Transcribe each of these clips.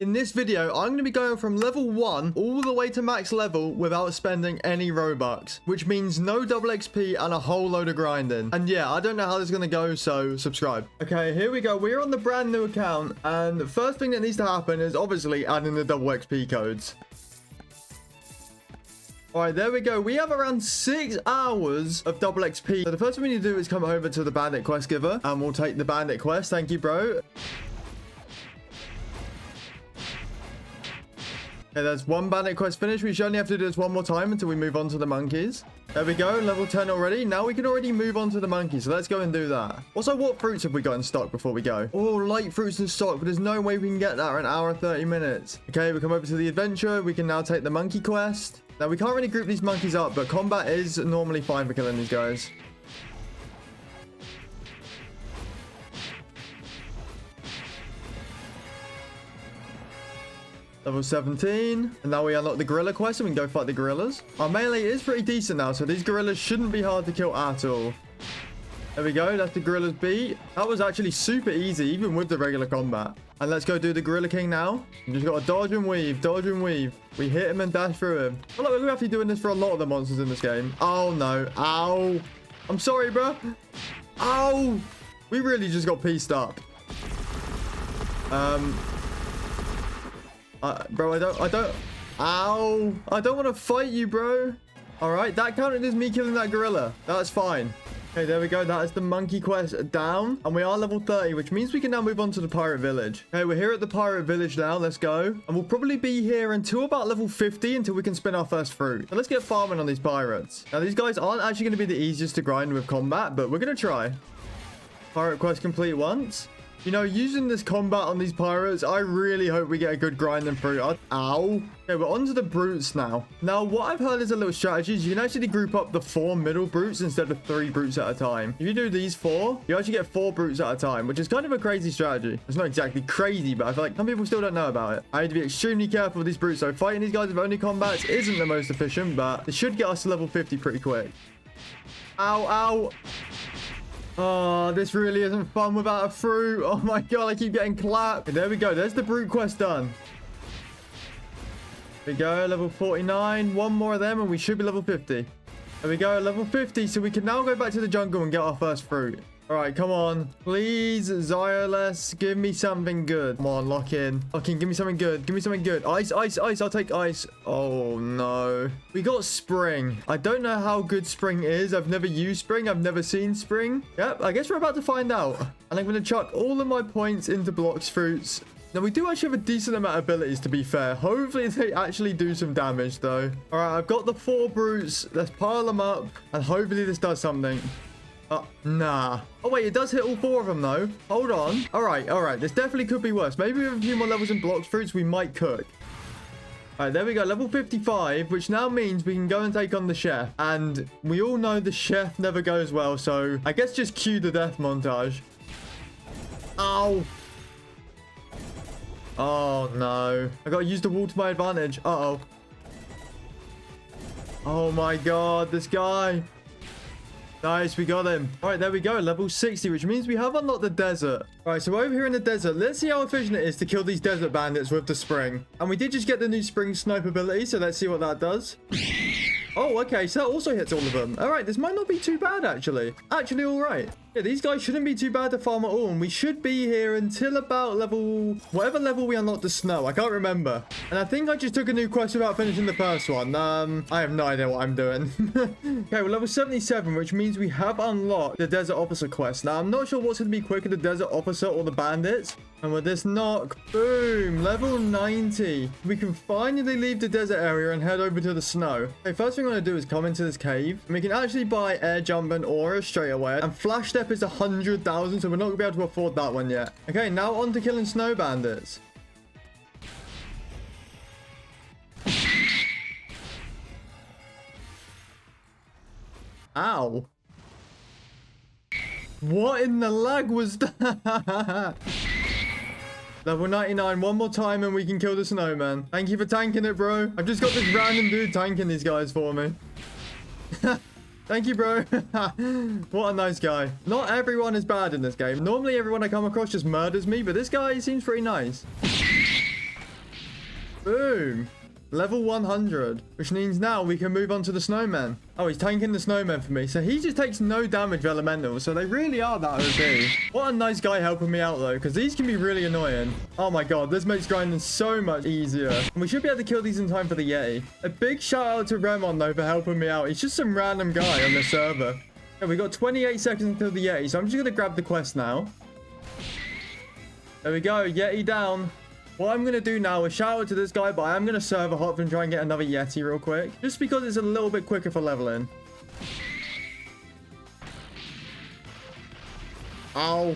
In this video, I'm going to be going from level 1 all the way to max level without spending any Robux, which means no double XP and a whole load of grinding. And yeah, I don't know how this is going to go, so subscribe. Okay, here we go. We're on the brand new account, and the first thing that needs to happen is obviously adding the double XP codes. All right, there we go. We have around 6 hours of double XP. So the first thing we need to do is come over to the bandit quest giver, and we'll take the bandit quest. Thank you, bro. Okay, there's one bandit quest finished. We should only have to do this one more time until we move on to the monkeys. There we go, level 10 already. Now we can already move on to the monkeys, so let's go and do that. Also, what fruits have we got in stock before we go? Oh, light fruits in stock, but there's no way we can get that in an hour and 30 minutes. Okay, we come over to the adventure. We can now take the monkey quest. Now, we can't really group these monkeys up, but combat is normally fine for killing these guys. Level 17. And now we unlock the gorilla quest and we can go fight the gorillas. Our melee is pretty decent now, so these gorillas shouldn't be hard to kill at all. There we go. That's the gorillas beat. That was actually super easy, even with the regular combat. And let's go do the gorilla king now. You just got to dodge and weave, dodge and weave. We hit him and dash through him. I feel like we're going to have to be doing this for a lot of the monsters in this game. Oh, no. Ow. I'm sorry, bro. Ow. We really just got pieced up. Bro, ow. I don't want to fight you, bro. All right, that counted as me killing that gorilla. That's fine. Okay, there we go. That is the monkey quest down. And we are level 30, which means we can now move on to the pirate village. Okay, we're here at the pirate village now. Let's go. And we'll probably be here until about level 50 until we can spin our first fruit. So let's get farming on these pirates. Now, these guys aren't actually going to be the easiest to grind with combat, but we're going to try. Pirate quest complete once. You know, using this combat on these pirates, I really hope we get a good grinding through. Ow. Okay, we're on to the brutes now. Now, what I've heard is a little strategy is you can actually group up the 4 middle brutes instead of 3 brutes at a time. If you do these 4, you actually get 4 brutes at a time, which is kind of a crazy strategy. It's not exactly crazy, but I feel like some people still don't know about it. I need to be extremely careful with these brutes. So fighting these guys with only combats isn't the most efficient, but it should get us to level 50 pretty quick. Ow, ow. Oh, this really isn't fun without a fruit. Oh my god, I keep getting clapped. Okay, there we go. There's the brute quest done. There we go, level 49. One more of them and we should be level 50. There we go, level 50. So we can now go back to the jungle and get our first fruit. All right, come on. Please, Zioles, give me something good. Come on, lock in. Okay, give me something good. Give me something good. Ice, ice, ice. I'll take ice. Oh, no. We got spring. I don't know how good spring is. I've never used spring. I've never seen spring. Yep, I guess we're about to find out. And I'm going to chuck all of my points into Blox fruits. Now, we do actually have a decent amount of abilities, to be fair. Hopefully, they actually do some damage, though. All right, I've got the 4 brutes. Let's pile them up. And hopefully, this does something. Nah. Oh, wait, it does hit all 4 of them, though. Hold on. All right. This definitely could be worse. Maybe with a few more levels in Blox fruits, we might cook. All right, there we go. Level 55, which now means we can go and take on the chef. And we all know the chef never goes well, so I guess just cue the death montage. Ow. Oh, no. I got to use the wall to my advantage. Uh-oh. Oh, my God. This guy. Nice, we got him. All right, there we go. Level 60, which means we have unlocked the desert. All right, so over here in the desert, let's see how efficient it is to kill these desert bandits with the spring. And we did just get the new spring snipe ability, so let's see what that does. Oh, okay, so that also hits all of them. All right, this might not be too bad, actually. Actually, all right. Yeah, these guys shouldn't be too bad to farm at all, and we should be here until about level... whatever level we unlock the snow. I can't remember. And I think I just took a new quest without finishing the first one. I have no idea what I'm doing. Okay, we're level 77, which means we have unlocked the desert officer quest. Now, I'm not sure what's going to be quicker, the desert officer or the bandits. And with this knock, boom, level 90. We can finally leave the desert area and head over to the snow. Okay, first thing I'm going to do is come into this cave. And we can actually buy air jump and aura straight away. And flash step is 100,000, so we're not going to be able to afford that one yet. Okay, now on to killing snow bandits. Ow. What in the lag was that? Level 99, one more time and we can kill the snowman. Thank you for tanking it, bro. I've just got this random dude tanking these guys for me. Thank you, bro. What a nice guy. Not everyone is bad in this game. Normally, everyone I come across just murders me, but this guy seems pretty nice. Boom. Level 100, which means now we can move on to the snowman. Oh, he's tanking the snowman for me. So he just takes no damage with elementals. So they really are that OP. What a nice guy helping me out, though, because these can be really annoying. Oh, my God. This makes grinding so much easier. And we should be able to kill these in time for the Yeti. A big shout out to Remon, though, for helping me out. He's just some random guy on the server. Yeah, we got 28 seconds until the Yeti. So I'm just going to grab the quest now. There we go. Yeti down. What I'm going to do now is shout out to this guy, but I am going to server hop and try and get another Yeti real quick. Just because it's a little bit quicker for leveling. Ow.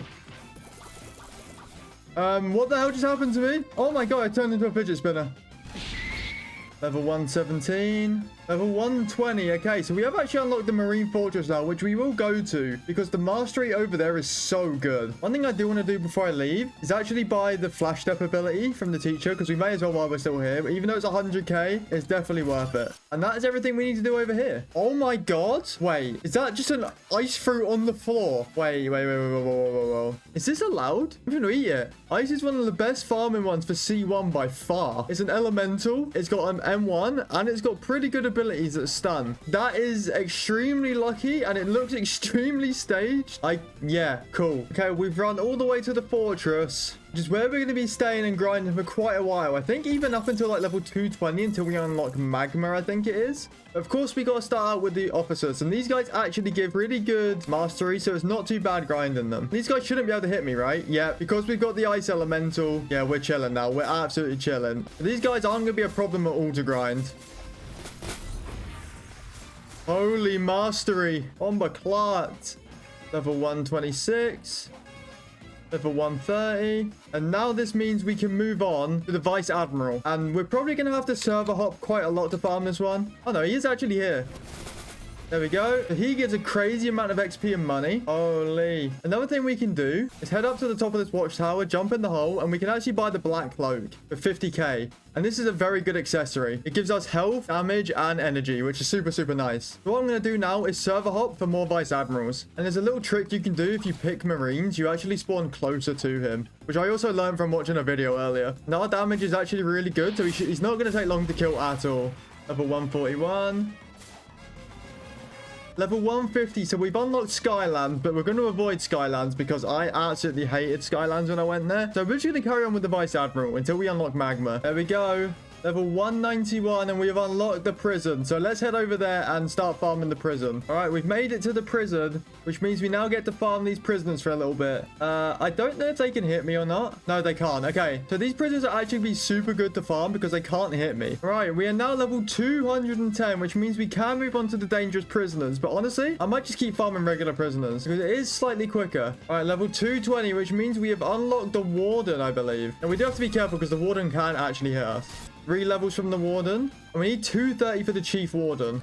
What the hell just happened to me? Oh my God, I turned into a fidget spinner. Level 117. Level 120. Okay, so we have actually unlocked the Marine Fortress now, which we will go to because the mastery over there is so good. One thing I do want to do before I leave is actually buy the flash step ability from the teacher because we may as well while we're still here. But even though it's 100k, it's definitely worth it. And that is everything we need to do over here. Oh my God. Wait, is that just an ice fruit on the floor? Wait. Is this allowed? I'm going to eat it. Ice is one of the best farming ones for C1 by far. It's an elemental. It's got an M1 and it's got pretty good abilities that stun. That is extremely lucky and it looks extremely staged. Yeah, cool. Okay, we've run all the way to the fortress, which is where we're going to be staying and grinding for quite a while. I think even up until like level 220 until we unlock Magma, I think it is. Of course, we got to start out with the officers, and these guys actually give pretty good mastery, so it's not too bad grinding them. These guys shouldn't be able to hit me, right? Yeah, because we've got the ice elemental. Yeah, we're chilling now. We're absolutely chilling. These guys aren't going to be a problem at all to grind. Holy mastery. Bomba clot. Level 126. Level 130. And now this means we can move on to the Vice Admiral. And we're probably going to have to server hop quite a lot to farm this one. Oh no, he is actually here. There we go. He gives a crazy amount of XP and money. Holy. Another thing we can do is head up to the top of this watchtower, jump in the hole, and we can actually buy the black cloak for 50k. And this is a very good accessory. It gives us health, damage, and energy, which is super, super nice. So what I'm going to do now is server hop for more Vice Admirals. And there's a little trick you can do if you pick Marines. You actually spawn closer to him, which I also learned from watching a video earlier. Now our damage is actually really good, so he's not going to take long to kill at all. Level 141. Level 150, so we've unlocked Skylands, but we're going to avoid Skylands because I absolutely hated Skylands when I went there. So we're just going to carry on with the Vice Admiral until we unlock Magma. There we go. Level 191, and we have unlocked the prison. So let's head over there and start farming the prison. All right, we've made it to the prison, which means we now get to farm these prisoners for a little bit. I don't know if they can hit me or not. No, they can't. Okay, so these prisoners are actually be super good to farm because they can't hit me. All right, we are now level 210, which means we can move on to the dangerous prisoners. But honestly, I might just keep farming regular prisoners because it is slightly quicker. All right, level 220, which means we have unlocked the warden, I believe. And we do have to be careful because the warden can actually hit us. 3 levels from the warden. And we need 230 for the chief warden.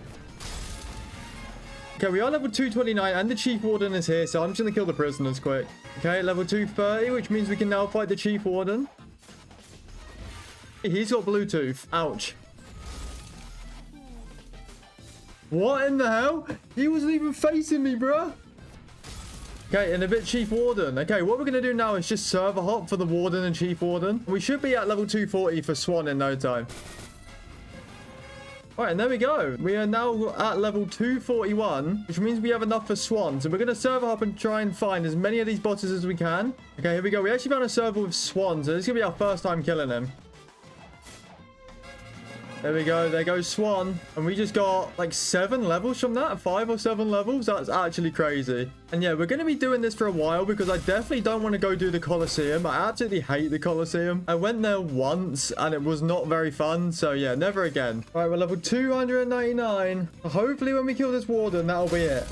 Okay, we are level 229 and the chief warden is here. So I'm just going to kill the prisoners quick. Okay, level 230, which means we can now fight the chief warden. He's got Bluetooth. Ouch. What in the hell? He wasn't even facing me, bruh. Okay, and a bit Chief Warden. Okay, what we're going to do now is just server hop for the Warden and Chief Warden. We should be at level 240 for Swan in no time. All right, and there we go. We are now at level 241, which means we have enough for Swan. So we're going to server hop and try and find as many of these bosses as we can. Okay, here we go. We actually found a server with Swan, so this is going to be our first time killing him. There we go. There goes Swan. And we just got like 7 levels from that. 5 or 7 levels. That's actually crazy. And yeah, we're going to be doing this for a while because I definitely don't want to go do the Colosseum. I absolutely hate the Colosseum. I went there once and it was not very fun. So yeah, never again. All right, we're level 299. Hopefully when we kill this warden, that'll be it.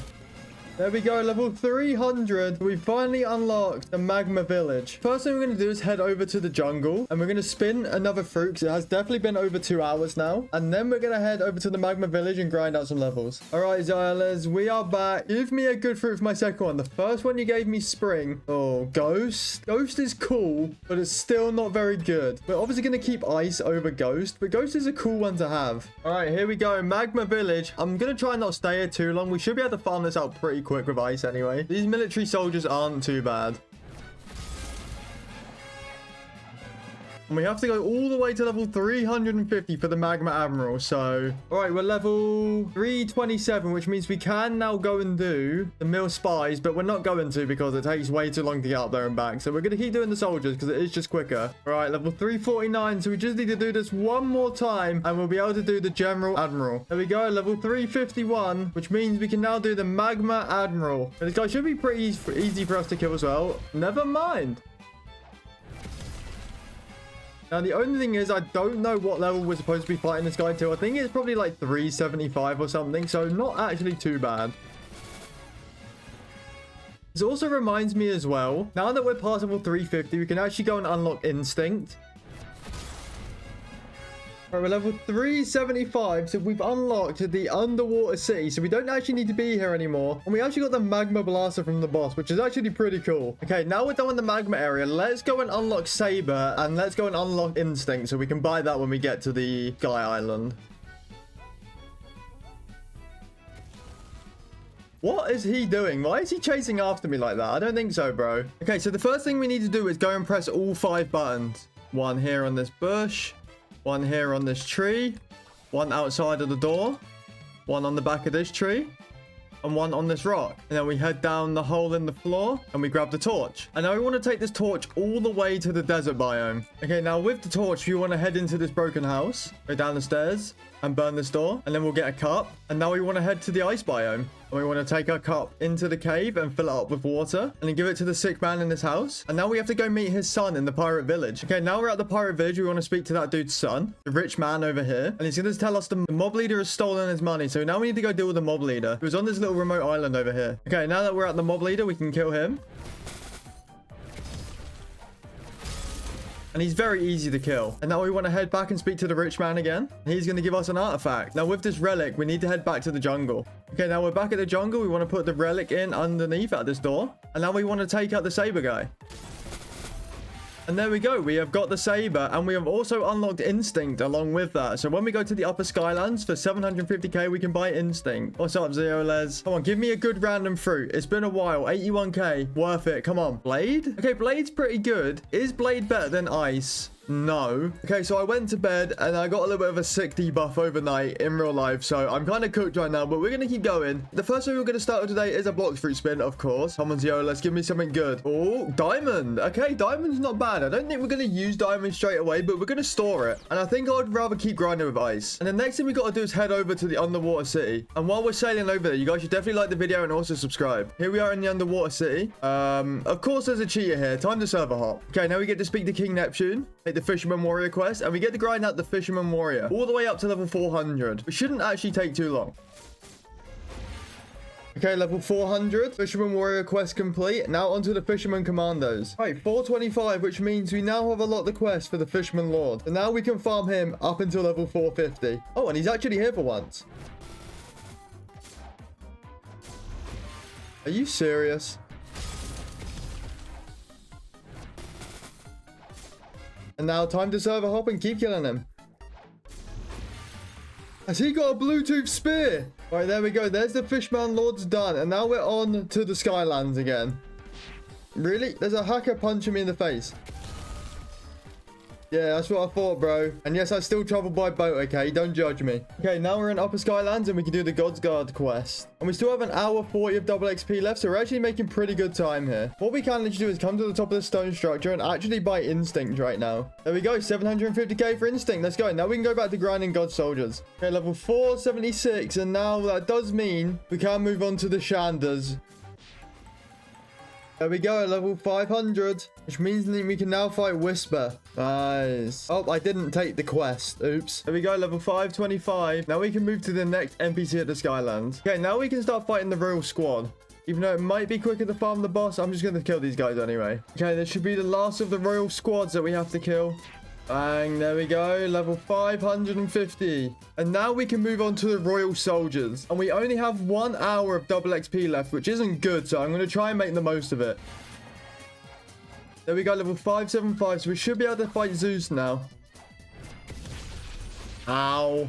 There we go, level 300. We finally unlocked the Magma Village. First thing we're going to do is head over to the jungle. And we're going to spin another fruit because it has definitely been over 2 hours now. And then we're going to head over to the Magma Village and grind out some levels. All right, Xylers, we are back. Give me a good fruit for my second one. The first one you gave me Spring. Oh, Ghost. Ghost is cool, but it's still not very good. We're obviously going to keep Ice over Ghost, but Ghost is a cool one to have. All right, here we go. Magma Village. I'm going to try and not stay here too long. We should be able to farm this out pretty quick with Ice anyway. These military soldiers aren't too bad. And we have to go all the way to level 350 for the Magma Admiral. So, all right, we're level 327, which means we can now go and do the Mill Spies, but we're not going to because it takes way too long to get up there and back. So we're going to keep doing the soldiers because it is just quicker. All right, level 349. So we just need to do this one more time and we'll be able to do the General Admiral. There we go, level 351, which means we can now do the Magma Admiral. And this guy should be pretty easy for us to kill as well. Never mind. Now, the only thing is, I don't know what level we're supposed to be fighting this guy to. I think it's probably like 375 or something, so not actually too bad. This also reminds me as well, now that we're past level 350, we can actually go and unlock Instinct. Right, we're level 375, so we've unlocked the underwater city, so we don't actually need to be here anymore. And we actually got the magma blaster from the boss, which is actually pretty cool. Okay, now we're done with the magma area. Let's go and unlock Saber, and let's go and unlock Instinct, so we can buy that when we get to the Sky Island. What is he doing? Why is he chasing after me like that? I don't think so, bro. Okay, so the first thing we need to do is go and press all 5 buttons. One here on this bush. One here on this tree, one outside of the door, one on the back of this tree, and one on this rock. And then we head down the hole in the floor and we grab the torch. And now we want to take this torch all the way to the desert biome. Okay, now with the torch, we want to head into this broken house, go down the stairs and burn this door. And then we'll get a cup. And now we want to head to the ice biome. And we want to take our cup into the cave and fill it up with water. And then give it to the sick man in this house. And now we have to go meet his son in the pirate village. Okay, now we're at the pirate village. We want to speak to that dude's son, the rich man over here. And he's going to tell us the mob leader has stolen his money. So now we need to go deal with the mob leader, who's on this little remote island over here. Okay, now that we're at the mob leader, we can kill him. And he's very easy to kill. And now we want to head back and speak to the rich man again. He's going to give us an artifact. Now with this relic, we need to head back to the jungle. Okay, now we're back at the jungle. We want to put the relic in underneath at this door. And now we want to take out the Saber guy. And there we go. We have got the Saber, and we have also unlocked Instinct along with that. So when we go to the upper Skylands for 750k, we can buy Instinct. What's up, Zeoles? Come on, give me a good random fruit. It's been a while. 81k. Worth it. Come on. Blade? Okay, Blade's pretty good. Is Blade better than Ice? No. Okay, so I went to bed and I got a little bit of a sick debuff overnight in real life, so I'm kind of cooked right now, but we're going to keep going. The first thing we're going to start with today is a Blox fruit spin, of course. Come on, Zio, let's give me something good. Oh, diamond. Okay, diamond's not bad. I don't think we're going to use diamond straight away, but we're going to store it. And I think I'd rather keep grinding with ice. And the next thing we got to do is head over to the underwater city. And while we're sailing over there, you guys should definitely like the video and also subscribe. Here we are in the underwater city. Of course, there's a cheater here. Time to server hop. Okay, now we get to speak to King Neptune. Take the Fisherman Warrior quest, and we get to grind out the Fisherman Warrior all the way up to level 400. It shouldn't actually take too long. Okay, level 400. Fisherman Warrior quest complete. Now onto the Fisherman Commandos. Right, 425, which means we now have a lot of the quests for the Fisherman Lord. So now we can farm him up until level 450. Oh, and he's actually here for once. Are you serious? And now time to server hop and keep killing him. Has he got a Bluetooth spear? All right, there we go. There's the Fishman Lord's done. And now we're on to the Skylands again. Really? There's a hacker punching me in the face. Yeah, that's what I thought, bro. And yes, I still travel by boat, okay? Don't judge me. Okay, now we're in Upper Skylands and we can do the God's Guard quest. And we still have an hour 40 of double XP left, so we're actually making pretty good time here. What we can literally do is come to the top of the stone structure and actually buy Instinct right now. There we go, 750k for Instinct. Let's go. Now we can go back to grinding God Soldiers. Okay, level 476, and now that does mean we can move on to the Shanders. There we go, level 500, which means that we can now fight Whisper. Nice. Oh, I didn't take the quest. Oops. There we go, level 525. Now we can move to the next NPC at the Skylands. Okay, now we can start fighting the Royal Squad. Even though it might be quicker to farm the boss, I'm just going to kill these guys anyway. Okay, this should be the last of the Royal Squads that we have to kill. Bang, there we go, level 550. And now we can move on to the Royal Soldiers. And we only have 1 hour of double XP left, which isn't good, so I'm going to try and make the most of it. There we go, level 575, so we should be able to fight Zeus now. Ow.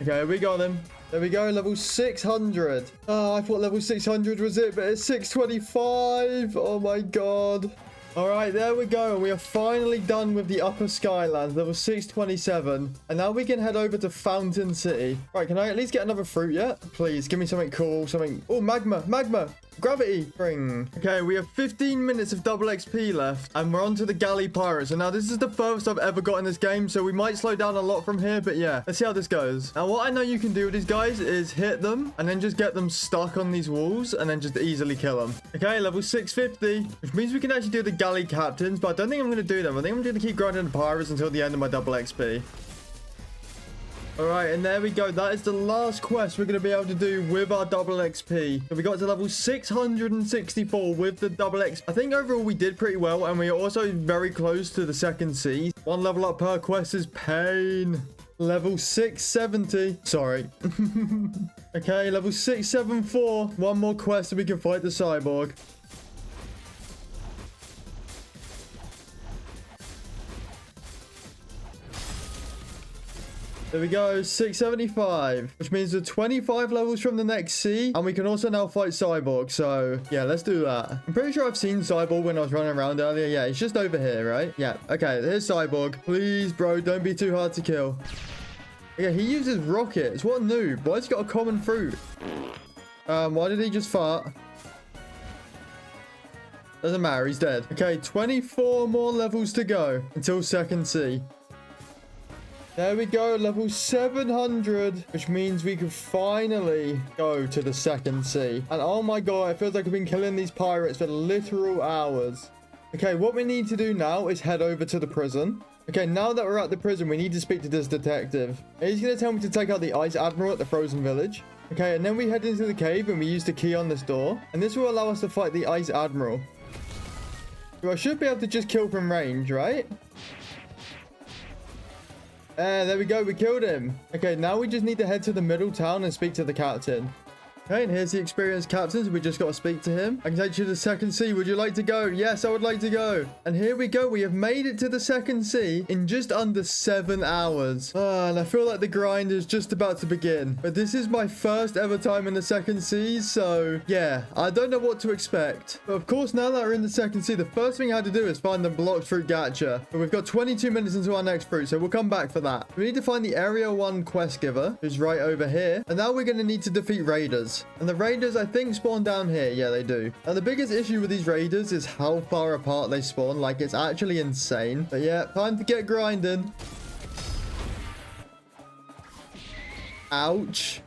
Okay, we got him. There we go, level 600. Oh, I thought level 600 was it, but it's 625. Oh my god. All right, there we go. We are finally done with the upper Skylands, level 627. And now we can head over to Fountain City. Right, can I at least get another fruit yet? Please, give me something cool, something... Oh, magma, magma. Gravity. Bring. Okay, we have 15 minutes of double XP left. And we're on to the galley pirates. And now this is the furthest I've ever got in this game. So we might slow down a lot from here. But yeah, let's see how this goes. Now, what I know you can do with these guys is hit them. And then just get them stuck on these walls. And then just easily kill them. Okay, level 650. Which means we can actually do the galley captains. But I don't think I'm going to do them. I think I'm going to keep grinding the pirates until the end of my double XP. All right, and there we go. That is the last quest we're going to be able to do with our double XP. So we got to level 664 with the double XP. I think overall we did pretty well, and we are also very close to the second sea. One level up per quest is pain. Level 670. Sorry. Okay, level 674. One more quest so we can fight the cyborg. There we go, 675, which means we're 25 levels from the next sea, and we can also now fight Cyborg, so yeah, let's do that. I'm pretty sure I've seen Cyborg when I was running around earlier. Yeah, it's just over here, right? Yeah, okay, here's Cyborg. Please, bro, don't be too hard to kill. Yeah, he uses rockets. What a noob. Why has he got a common fruit? Why did he just fart? Doesn't matter, he's dead. Okay, 24 more levels to go until second sea. There we go, level 700, which means we can finally go to the second sea. And oh my god, it feels like I've been killing these pirates for literal hours. Okay, what we need to do now is head over to the prison. Okay, now that we're at the prison, we need to speak to this detective. He's going to tell me to take out the Ice Admiral at the frozen village. Okay, and then we head into the cave and we use the key on this door. And this will allow us to fight the Ice Admiral. So I should be able to just kill from range, right? There we go. We killed him. Okay, now we just need to head to the middle town and speak to the captain. Okay, and here's the experienced captain. So we just got to speak to him. I can take you to the second sea. Would you like to go? Yes, I would like to go. And here we go. We have made it to the second sea in just under 7 hours. And I feel like the grind is just about to begin. But this is my first ever time in the second sea. So yeah, I don't know what to expect. But of course, now that we're in the second sea, the first thing I had to do is find the Blox fruit gacha. But we've got 22 minutes into our next fruit. So we'll come back for that. We need to find the Area 1 quest giver, who's right over here. And now we're going to need to defeat raiders. And the raiders, I think, spawn down here. Yeah, they do. And the biggest issue with these raiders is how far apart they spawn. Like, it's actually insane. But yeah, time to get grinding. Ouch.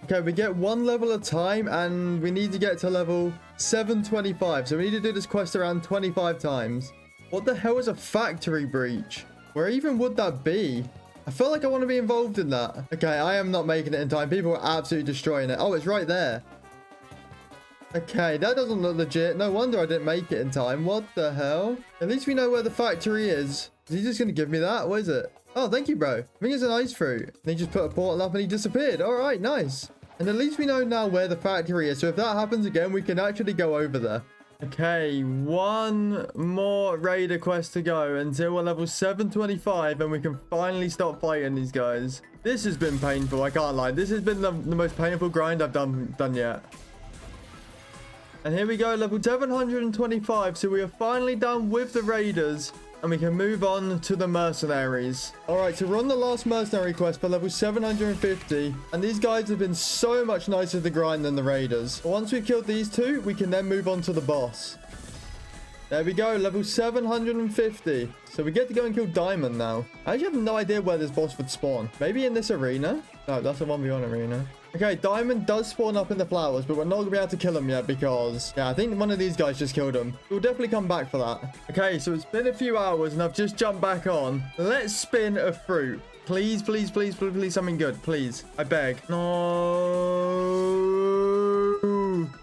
Okay, we get 1 level at a time, and we need to get to level 725. So we need to do this quest around 25 times. What the hell is a factory breach? Where even would that be? I feel like I want to be involved in that. Okay, I am not making it in time. People are absolutely destroying it. Oh, it's right there. Okay, that doesn't look legit. No wonder I didn't make it in time. What the hell? At least we know where the factory is. Is he just going to give me that? What is it? Oh, thank you, bro. I think it's an ice fruit. And he just put a portal up and he disappeared. All right, nice. And at least we know now where the factory is. So if that happens again, we can actually go over there. Okay, 1 more raider quest to go until we're level 725 and we can finally start fighting these guys. This has been painful, I can't lie. This has been the most painful grind I've done yet. And here we go, level 725. So we are finally done with the raiders and we can move on to the mercenaries. All right, so we're on the last mercenary quest for level 750. And these guys have been so much nicer to grind than the raiders. But once we've killed these two, we can then move on to the boss. There we go, level 750. So we get to go and kill Diamond now. I actually have no idea where this boss would spawn. Maybe in this arena? No, that's a 1v1 arena. Okay, Diamond does spawn up in the flowers, but we're not going to be able to kill him yet because, yeah, I think one of these guys just killed him. We'll definitely come back for that. Okay, so it's been a few hours and I've just jumped back on. Let's spin a fruit. Please, please, please, please, please, something good. Please. I beg. No.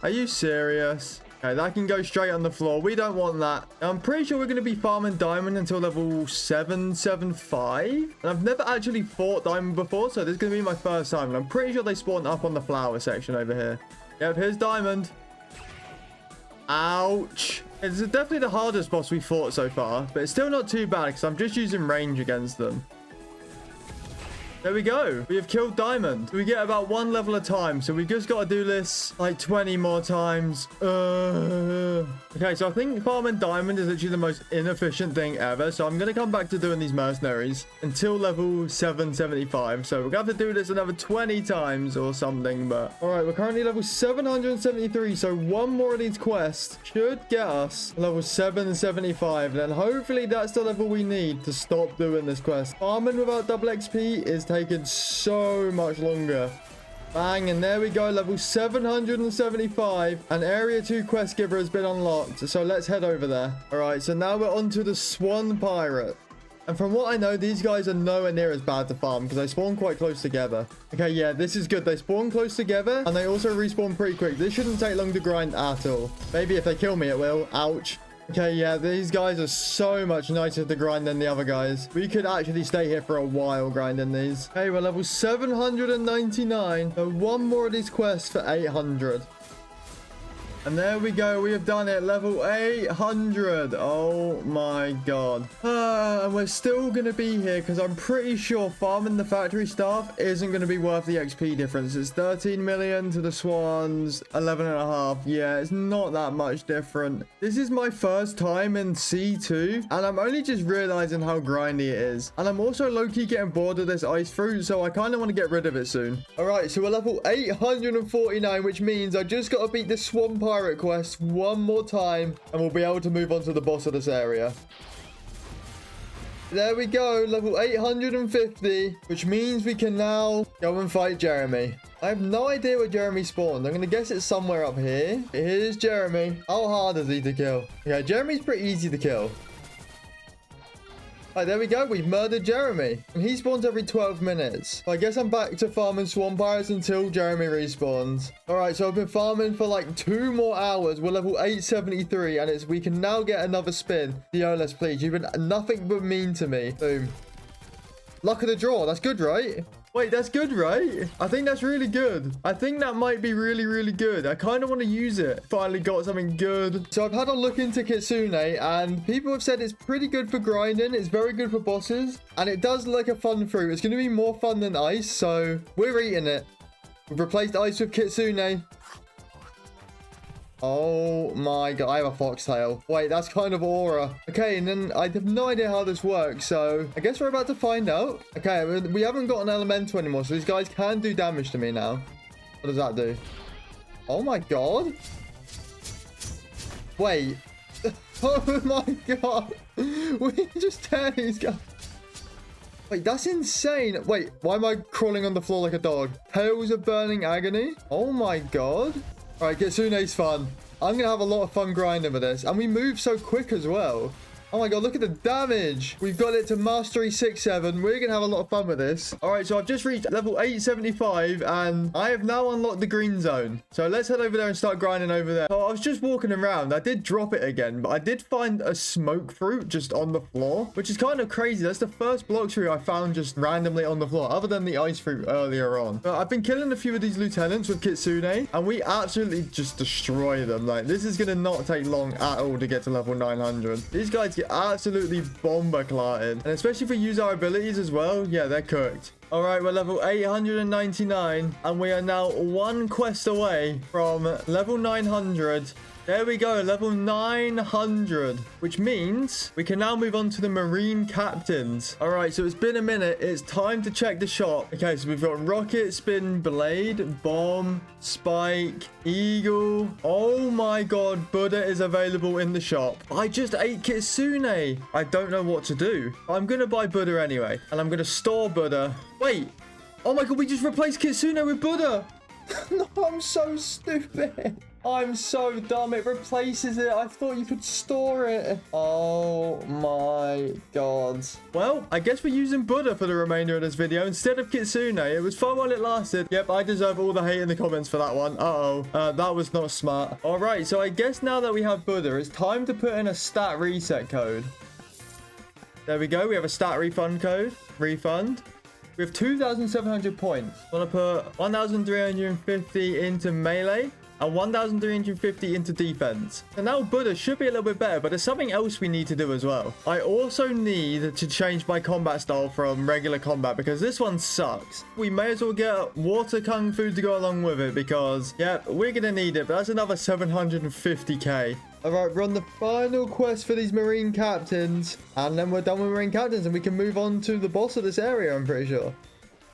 Are you serious? Okay, that can go straight on the floor. We don't want that. I'm pretty sure we're going to be farming Diamond until level 775. And I've never actually fought Diamond before, so this is going to be my first time. And I'm pretty sure they spawn up on the flower section over here. Yep, here's Diamond. Ouch. This is definitely the hardest boss we fought so far, but it's still not too bad because I'm just using range against them. There we go. We have killed diamond. We get about 1 level at a time. So we just got to do this like 20 more times. Okay, so I think farming diamond is actually the most inefficient thing ever. So I'm going to come back to doing these mercenaries until level 775. So we're going to have to do this another 20 times or something. But all right, we're currently level 773. So one more of these quests should get us level 775. Then hopefully that's the level we need to stop doing this quest. Farming without double XP is taking so much longer. Bang, and there we go, level 775. An area 2 quest giver has been unlocked, so let's head over there. All right, so now we're on to the Swan pirate. And from what I know, these guys are nowhere near as bad to farm because they spawn quite close together. Okay, yeah, this is good. They spawn close together and they also respawn pretty quick. This shouldn't take long to grind at all. Maybe if they kill me, it will. Ouch. Okay, yeah, these guys are so much nicer to grind than the other guys. We could actually stay here for a while grinding these. Hey, we're level 799. So one more of these quests for 800. And there we go. We have done it. Level 800. Oh my god. And we're still going to be here because I'm pretty sure farming the factory staff isn't going to be worth the XP difference. It's 13 million to the swans, 11.5. Yeah, it's not that much different. This is my first time in C2 and I'm only just realizing how grindy it is. And I'm also low-key getting bored of this ice fruit, so I kind of want to get rid of it soon. All right, so we're level 849, which means I just got to beat this Swan pirate quest one more time and we'll be able to move on to the boss of this area. There we go, level 850, which means we can now go and fight Jeremy. I have no idea where Jeremy spawned. I'm going to guess it's somewhere up here. Here's Jeremy. How hard is he to kill? Yeah, Jeremy's pretty easy to kill. All right, there we go. We've murdered Jeremy. And he spawns every 12 minutes. So I guess I'm back to farming Swan Pirates until Jeremy respawns. All right, so I've been farming for like 2 more hours. We're level 873 and we can now get another spin. Diolas, please. You've been nothing but mean to me. Boom. Luck of the draw. That's good, right? Wait, that's good, right? I think that's really good. I think that might be really, really good. I kind of want to use it. Finally got something good. So I've had a look into Kitsune and people have said it's pretty good for grinding. It's very good for bosses and it does look like a fun fruit. It's going to be more fun than ice, so we're eating it. We've replaced ice with Kitsune. Oh my god, I have a foxtail. Wait, that's kind of aura. Okay, and then I have no idea how this works, so I guess we're about to find out. Okay, we haven't got an elemental anymore, so these guys can do damage to me now. What does that do? Oh my god. Wait. Oh my god. We just tear these guys. Wait, that's insane. Wait, why am I crawling on the floor like a dog? Tales of burning agony? Oh my god. All right, Kitsune's fun. I'm going to have a lot of fun grinding with this. And we move so quick as well. Oh my god, look at the damage. We've got it to mastery 6-7. We're going to have a lot of fun with this. All right, so I've just reached level 875 and I have now unlocked the green zone. So let's head over there and start grinding over there. So I was just walking around. I did drop it again, but I did find a smoke fruit just on the floor, which is kind of crazy. That's the first Blox fruit I found just randomly on the floor, other than the ice fruit earlier on. But I've been killing a few of these lieutenants with Kitsune and we absolutely just destroy them. Like, this is going to not take long at all to get to level 900. These guys get absolutely bomber-clatted, and especially if we use our abilities as well, yeah, they're cooked. All right, we're level 899 and we are now 1 quest away from level 900. There we go, level 900, which means we can now move on to the marine captains. All right, so it's been a minute. It's time to check the shop. Okay, so we've got rocket, spin, blade, bomb, spike, eagle. Oh my god, Buddha is available in the shop. I just ate Kitsune. I don't know what to do. I'm gonna buy Buddha anyway, and I'm gonna store Buddha. Wait, oh my god, we just replaced Kitsune with Buddha. No, I'm so stupid. I'm so dumb. It replaces it. I thought you could store it. Oh my god. Well, I guess we're using Buddha for the remainder of this video instead of Kitsune. It was fun while it lasted. Yep, I deserve all the hate in the comments for that one. That was not smart. All right, so I guess now that we have Buddha, it's time to put in a stat reset code. There we go. We have a stat refund code. Refund. We have 2,700 points. I'm going to put 1,350 into melee. and 1,350 into defense. So now Buddha should be a little bit better, but there's something else we need to do as well. I also need to change my combat style from regular combat because this one sucks. We may as well get water kung fu to go along with it because, yeah, we're going to need it, but that's another 750k. All right, we're on the final quest for these marine captains, and then we're done with marine captains, and we can move on to the boss of this area, I'm pretty sure.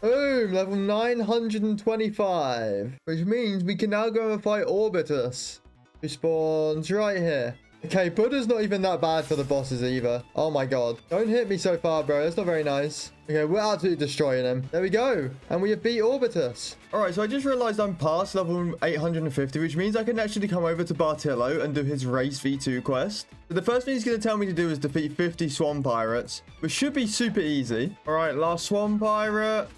Boom, level 925, which means we can now go and fight Orbitus, who spawns right here. Okay, Buddha's not even that bad for the bosses either. Oh my god. Don't hit me so far, bro. That's not very nice. Okay, we're absolutely destroying him. There we go. And we have beat Orbitus. All right, so I just realized I'm past level 850, which means I can actually come over to Bartillo and do his Race V2 quest. So the first thing he's going to tell me to do is defeat 50 Swan Pirates, which should be super easy. All right, last Swan Pirate.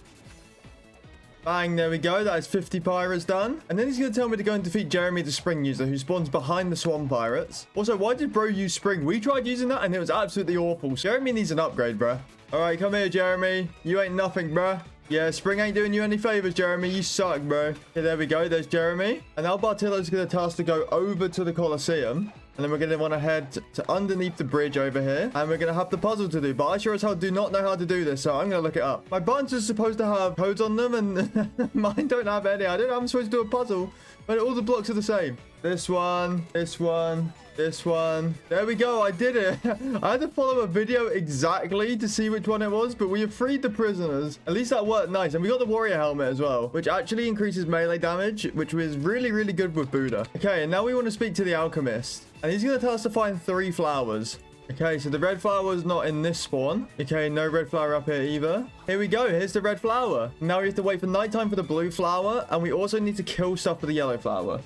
Bang, there we go. That is 50 pirates done. And then he's going to tell me to go and defeat Jeremy, the spring user, who spawns behind the Swan Pirates. Also, why did bro use spring? We tried using that and it was absolutely awful. Jeremy needs an upgrade, bro. All right, come here, Jeremy. You ain't nothing, bro. Yeah, spring ain't doing you any favors, Jeremy. You suck, bro. Okay, there we go. There's Jeremy. And now Bartillo's going to tell us to go over to the Colosseum. And then we're going to want to head to underneath the bridge over here. And we're going to have the puzzle to do. But I sure as hell do not know how to do this. So I'm going to look it up. My buttons are supposed to have codes on them. And mine don't have any. I don't know how I'm supposed to do a puzzle. But all the blocks are the same. This one. This one. This one. There we go. I did it. I had to follow a video exactly to see which one it was. But we have freed the prisoners. At least that worked nice. And we got the warrior helmet as well. Which actually increases melee damage. Which was really, really good with Buddha. Okay. And now we want to speak to the alchemist. And he's going to tell us to find 3 flowers. Okay, so the red flower is not in this spawn. Okay, no red flower up here either. Here we go. Here's the red flower. Now we have to wait for nighttime for the blue flower. And we also need to kill stuff for the yellow flower.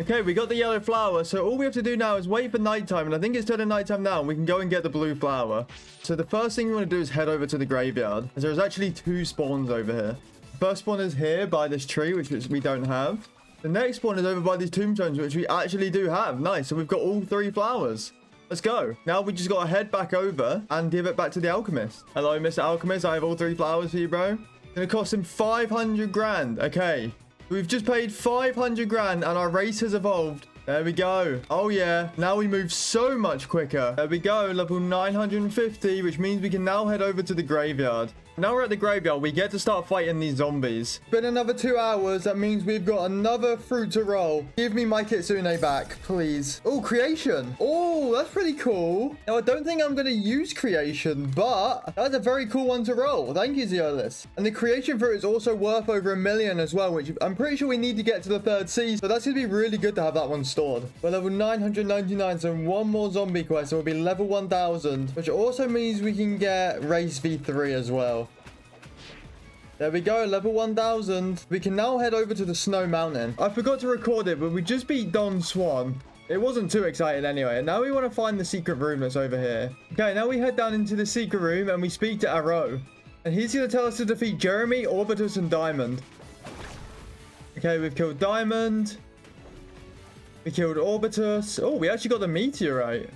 Okay, we got the yellow flower. So all we have to do now is wait for nighttime. And I think it's turning nighttime now. And we can go and get the blue flower. So the first thing we want to do is head over to the graveyard. As there's actually 2 spawns over here. First spawn is here by this tree, which we don't have. The next spawn is over by these tombstones, which we actually do have. Nice. So we've got all 3 flowers. Let's go. Now we just got to head back over and give it back to the alchemist. Hello, Mr. Alchemist. I have all 3 flowers for you, bro. It's going to cost him 500 grand. Okay. We've just paid 500 grand and our race has evolved. There we go. Oh, yeah. Now we move so much quicker. There we go. Level 950, which means we can now head over to the graveyard. Now we're at the graveyard, we get to start fighting these zombies. Been another 2 hours. That means we've got another fruit to roll. Give me my Kitsune back, please. Oh, creation. Oh, that's pretty cool. Now, I don't think I'm going to use creation, but that's a very cool one to roll. Thank you, Zeolus. And the creation fruit is also worth over 1 million as well, which I'm pretty sure we need to get to the 3rd season. So that's going to be really good to have that one stored. We're level 999, so 1 more zombie quest. So we'll be level 1000, which also means we can get race V3 as well. There we go, level 1000. We can now head over to the Snow Mountain. I forgot to record it, but we just beat Don Swan. It wasn't too exciting anyway. And now we want to find the secret room that's over here. Okay, now we head down into the secret room and we speak to Arrow. And he's going to tell us to defeat Jeremy, Orbitus, and Diamond. Okay, we've killed Diamond. We killed Orbitus. Oh, we actually got the meteorite.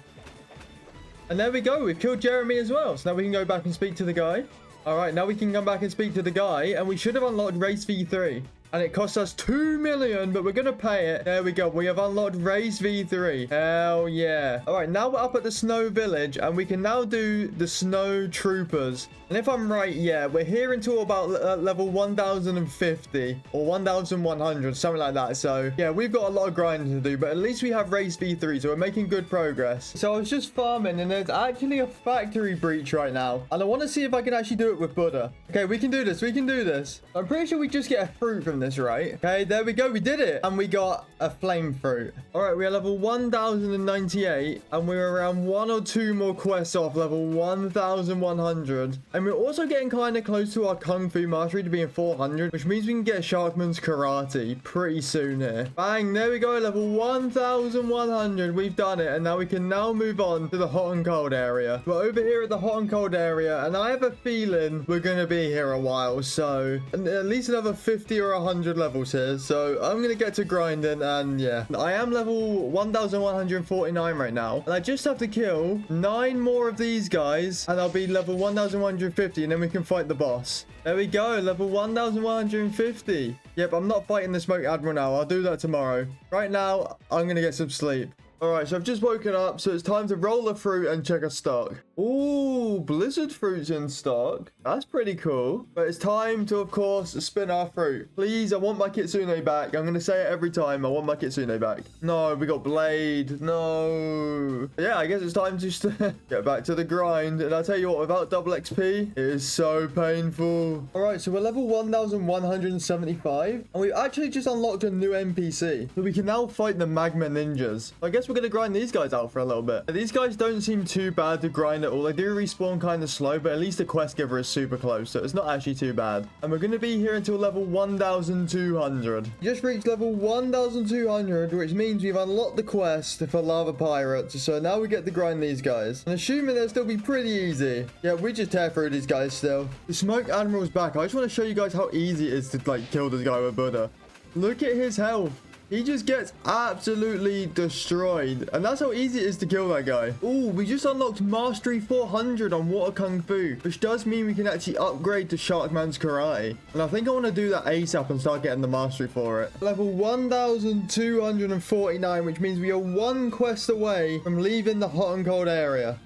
And there we go. We've killed Jeremy as well. So now we can go back and speak to the guy. All right, now we can come back and speak to the guy, and we should have unlocked Race V3. And it cost us 2 million, but we're going to pay it. There we go. We have unlocked Race V3. Hell yeah. All right, now we're up at the Snow Village, and we can now do the Snow Troopers. And if I'm right, yeah, we're here until about level 1050 or 1100, something like that. So, yeah, we've got a lot of grinding to do, but at least we have Race V3, so we're making good progress. So I was just farming, and there's actually a factory breach right now. And I want to see if I can actually do it with Buddha. Okay, we can do this. We can do this. I'm pretty sure we just get a fruit from this, right? Okay, there we go. We did it. And we got a flame fruit. All right, we are level 1098, and we're around 1 or 2 more quests off level 1100. And we're also getting kind of close to our Kung Fu Mastery to being 400, which means we can get Sharkman's Karate pretty soon here. Bang, there we go, level 1100. We've done it, and now we can now move on to the hot and cold area. We're over here at the hot and cold area, and I have a feeling we're going to be here a while, so at least another 50 or 100 100 levels here, so I'm gonna get to grinding. And yeah, I am level 1149 right now, and I just have to kill 9 more of these guys and I'll be level 1150, and then we can fight the boss. There we go, level 1150. Yep, I'm not fighting the Smoke Admiral now. I'll do that tomorrow. Right now, I'm gonna get some sleep. All right, so I've just woken up, so it's time to roll the fruit and check our stock. Ooh, blizzard fruits in stock. That's pretty cool. But it's time to, of course, spin our fruit. Please, I want my Kitsune back. I'm going to say it every time. I want my Kitsune back. No, we got Blade. No. Yeah, I guess it's time to just get back to the grind. And I'll tell you what, without double XP, it is so painful. All right, so we're level 1175. And we've actually just unlocked a new NPC. So we can now fight the Magma ninjas. I guess we're going to grind these guys out for a little bit. These guys don't seem too bad to grind at all. They do respawn kind of slow, but at least the quest giver is super close, so it's not actually too bad. And we're going to be here until level 1200. Just reached level 1200, which means we've unlocked the quest for lava pirates. So now we get to grind these guys. And assuming they'll still be pretty easy. Yeah, we just tear through these guys still. The Smoke Admiral's back. I just want to show you guys how easy it is to like kill this guy with Buddha. Look at his health. He just gets absolutely destroyed. And that's how easy it is to kill that guy. Oh, we just unlocked Mastery 400 on Water Kung Fu, which does mean we can actually upgrade to Sharkman's Karate. And I think I want to do that ASAP and start getting the mastery for it. Level 1249, which means we are 1 quest away from leaving the hot and cold area.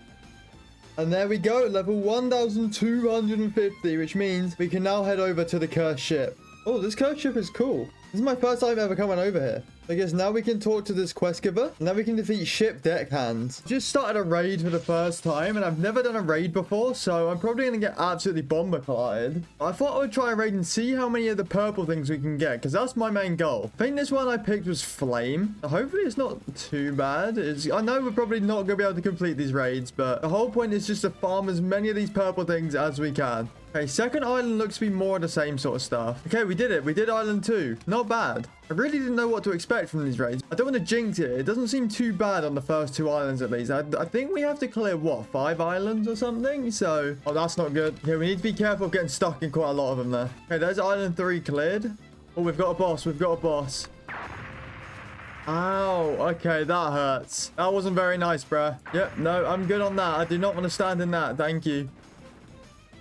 And there we go, level 1250, which means we can now head over to the cursed ship. Oh, this cursed ship is cool. This is my first time ever coming over here. I guess now we can talk to this quest giver. Now we can defeat ship deckhands. Just started a raid for the first time, and I've never done a raid before, so I'm probably going to get absolutely bomber-clattered. I thought I would try a raid and see how many of the purple things we can get, because that's my main goal. I think this one I picked was Flame. Hopefully it's not too bad. I know we're probably not going to be able to complete these raids, but the whole point is just to farm as many of these purple things as we can. Okay, second island looks to be more of the same sort of stuff. Okay, we did it. We did island 2. Not bad. I really didn't know what to expect from these raids. I don't want to jinx it. It doesn't seem too bad on the first 2 islands at least. I think we have to clear, what, 5 islands or something? So, oh, that's not good. Yeah, we need to be careful of getting stuck in quite a lot of them there. Okay, there's island 3 cleared. Oh, we've got a boss. We've got a boss. Ow, okay, that hurts. That wasn't very nice, bruh. Yep, no, I'm good on that. I do not want to stand in that. Thank you.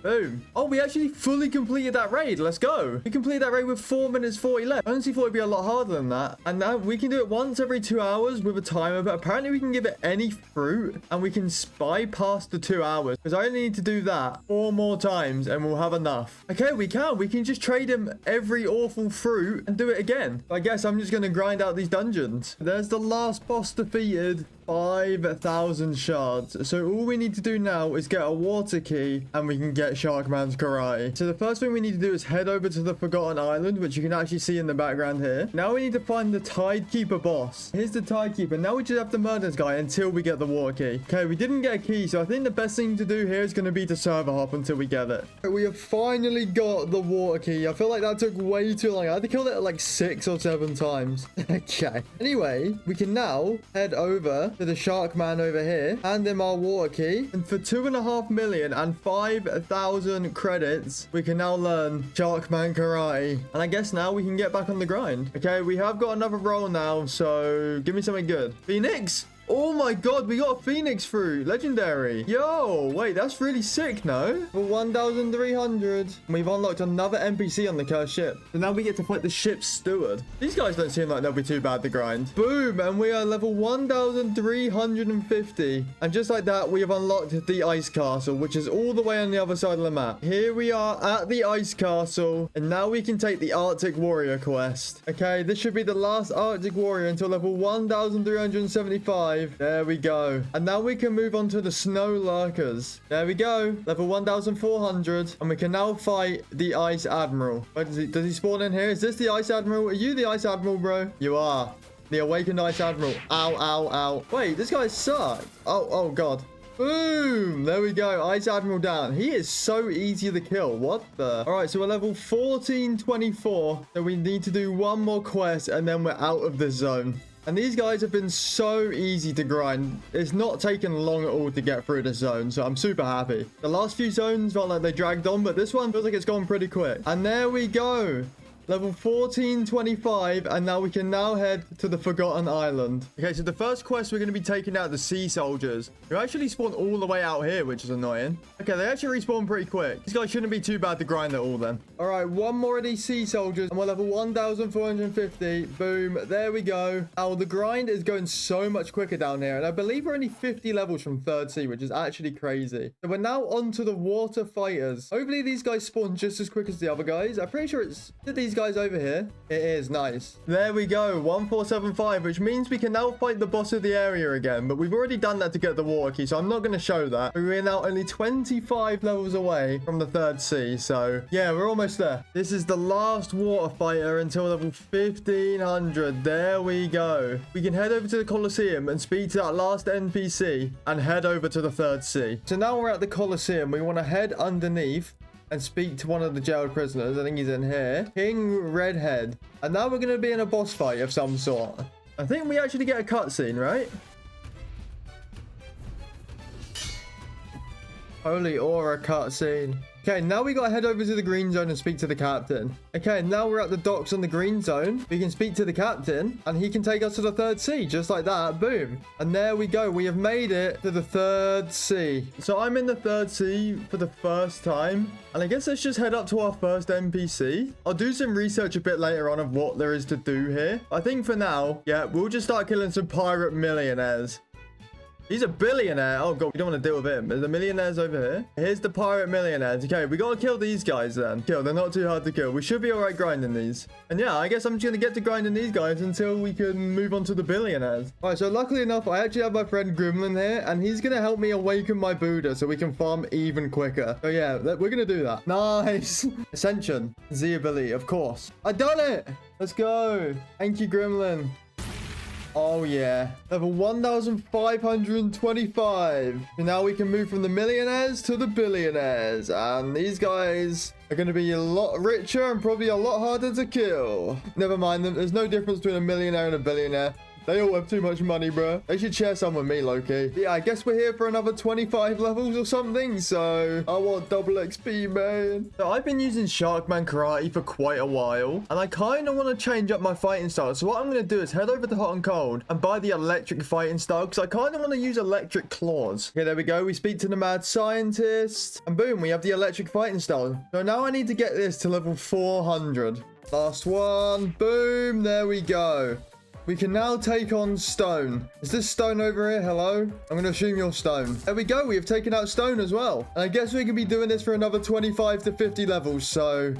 Boom. Oh, we actually fully completed that raid. Let's go. We completed that raid with 4 minutes 40 left. I honestly thought it'd be a lot harder than that. And now we can do it once every 2 hours with a timer, but apparently we can give it any fruit and we can bypass the 2 hours, because I only need to do that 4 more times and we'll have enough. Okay, we can just trade him every awful fruit and do it again. I guess I'm just going to grind out these dungeons. There's the last boss defeated. 5,000 shards. So all we need to do now is get a water key and we can get Sharkman's Karate. So the first thing we need to do is head over to the Forgotten Island, which you can actually see in the background here. Now we need to find the Tidekeeper boss. Here's the Tidekeeper. Now we just have to murder this guy until we get the water key. Okay, we didn't get a key, so I think the best thing to do here is going to be to server hop until we get it. We have finally got the water key. I feel like that took way too long. I had to kill it like 6 or 7 times. Okay. Anyway, we can now head over to the Sharkman over here, hand him our water key, and for 2.5 million and 5,000 credits, we can now learn Sharkman Karate. And I guess now we can get back on the grind. Okay, we have got another role now, so give me something good. Phoenix? Oh my god, we got a Phoenix fruit. Legendary. Yo, wait, that's really sick, no? For 1,300. We've unlocked another NPC on the cursed ship. So now we get to fight the ship's steward. These guys don't seem like they'll be too bad to grind. Boom, and we are level 1,350. And just like that, we have unlocked the ice castle, which is all the way on the other side of the map. Here we are at the ice castle. And now we can take the Arctic Warrior quest. Okay, this should be the last Arctic Warrior until level 1,375. There we go. And now we can move on to the snow lurkers. There we go. Level 1,400. And we can now fight the Ice Admiral. Wait, does he spawn in here? Is this the Ice Admiral? Are you the Ice Admiral, bro? You are. The awakened Ice Admiral. Ow, ow, ow. Wait, this guy sucked. Oh, God. Boom! There we go. Ice Admiral down. He is so easy to kill. What the? All right, so we're level 1424. So we need to do 1 more quest and then we're out of this zone. And these guys have been so easy to grind. It's not taken long at all to get through this zone, so I'm super happy. The last few zones felt like they dragged on, but this one feels like it's gone pretty quick. And there we go. Level 1425, and now we can head to the Forgotten Island. Okay, so the first quest we're going to be taking out the sea soldiers, who actually spawn all the way out here, which is annoying. Okay, they actually respawn pretty quick. These guys shouldn't be too bad to grind at all then. All right, one more of these sea soldiers, and we're level 1450. Boom, there we go. Now, the grind is going so much quicker down here, and I believe we're only 50 levels from 3rd sea, which is actually crazy. So we're now on to the water fighters. Hopefully, these guys spawn just as quick as the other guys. I'm pretty sure it's these guys over here. It is nice. There we go, 1475, which means we can now fight the boss of the area again, but we've already done that to get the water key, so I'm not going to show that. We're now only 25 levels away from the 3rd sea, so yeah, we're almost there. This is the last water fighter until level 1500. There we go. We can head over to the Colosseum and speak to that last NPC and head over to the 3rd sea. So now we're at the Colosseum. We want to head underneath and speak to one of the jailed prisoners. I think he's in here. King Redhead. And now we're going to be in a boss fight of some sort. I think we actually get a cutscene, right? Holy aura cutscene. Okay, now we gotta head over to the green zone and speak to the captain. Okay, now we're at the docks on the green zone. We can speak to the captain and he can take us to the 3rd sea, just like that. Boom. And there we go. We have made it to the 3rd sea. So I'm in the 3rd sea for the first time. And I guess let's just head up to our first NPC. I'll do some research a bit later on of what there is to do here. I think for now, yeah, we'll just start killing some pirate millionaires. He's a billionaire. Oh, God, we don't want to deal with him. The millionaires over here. Here's the pirate millionaires. Okay, we got to kill these guys then. Kill. They're not too hard to kill. We should be all right grinding these. And yeah, I guess I'm just going to get to grinding these guys until we can move on to the billionaires. All right, so luckily enough, I actually have my friend Gremlin here, and he's going to help me awaken my Buddha so we can farm even quicker. So yeah, we're going to do that. Nice. Ascension. Z ability, of course. I done it. Let's go. Thank you, Gremlin. Oh, yeah. Level 1525. And now we can move from the millionaires to the billionaires. And these guys are going to be a lot richer and probably a lot harder to kill. Never mind them. There's no difference between a millionaire and a billionaire. They all have too much money, bro. They should share some with me, low-key. Yeah, I guess we're here for another 25 levels or something, so I want double XP, man. So I've been using Sharkman Karate for quite a while, and I kind of want to change up my fighting style. So what I'm going to do is head over to Hot and Cold and buy the electric fighting style, because I kind of want to use electric claws. Okay, there we go. We speak to the mad scientist, and boom, we have the electric fighting style. So now I need to get this to level 400. Last one. Boom, there we go. We can now take on Stone. Is this Stone over here? Hello? I'm going to assume you're Stone. There we go. We have taken out Stone as well. And I guess we can be doing this for another 25 to 50 levels. So,